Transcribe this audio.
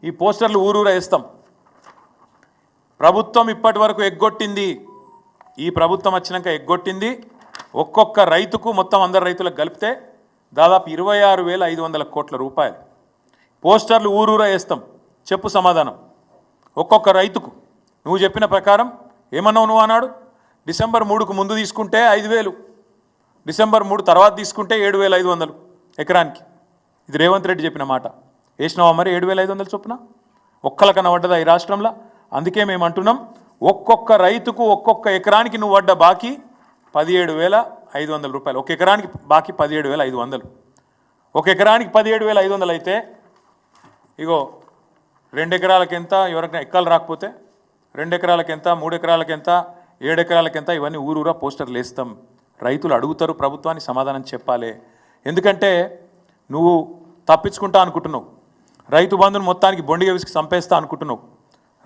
ఈ పోస్టర్లు ఊరూరా వేస్తాం. ప్రభుత్వం ఇప్పటి వరకు ఎగ్గొట్టింది, ఈ ప్రభుత్వం వచ్చినాక ఎగ్గొట్టింది ఒక్కొక్క రైతుకు మొత్తం అందరు రైతులకు కలిపితే దాదాపు 26,500 కోట్ల రూపాయలు. పోస్టర్లు ఊరూరా వేస్తాం. చెప్పు సమాధానం. ఒక్కొక్క రైతుకు నువ్వు చెప్పిన ప్రకారం ఏమన్నావు నువ్వు అన్నాడు? డిసెంబర్ 3కు ముందు తీసుకుంటే 5,000, డిసెంబర్ 3 తర్వాత తీసుకుంటే 7,500 ఎకరానికి. ఇది రేవంత్ రెడ్డి చెప్పిన మాట. వేసినావా మరి 7,500 చొప్పున? ఒక్కలకన్నా పడ్డదా ఈ రాష్ట్రంలో? అందుకే మేము అంటున్నాం, ఒక్కొక్క రైతుకు ఒక్కొక్క ఎకరానికి నువ్వు పడ్డ బాకీ 17,500 రూపాయలు. ఒక ఎకరానికి బాకీ 17,500. ఒక ఎకరానికి 17,500 అయితే ఇగో 2 ఎకరాలకు ఎంత, ఎవరికైనా ఎక్కలు రాకపోతే 2 ఎకరాలకు ఎంత, 3 ఎకరాలకు ఎంత, 7 ఎకరాలకు ఎంత, ఇవన్నీ ఊరూరా పోస్టర్లు వేస్తాం. రైతులు అడుగుతారు, ప్రభుత్వానికి సమాధానం చెప్పాలి. ఎందుకంటే నువ్వు తప్పించుకుంటా అనుకుంటున్నావు, రైతు బంధుని మొత్తానికి బొండిగా విసికి చంపేస్తా అనుకుంటున్నావు.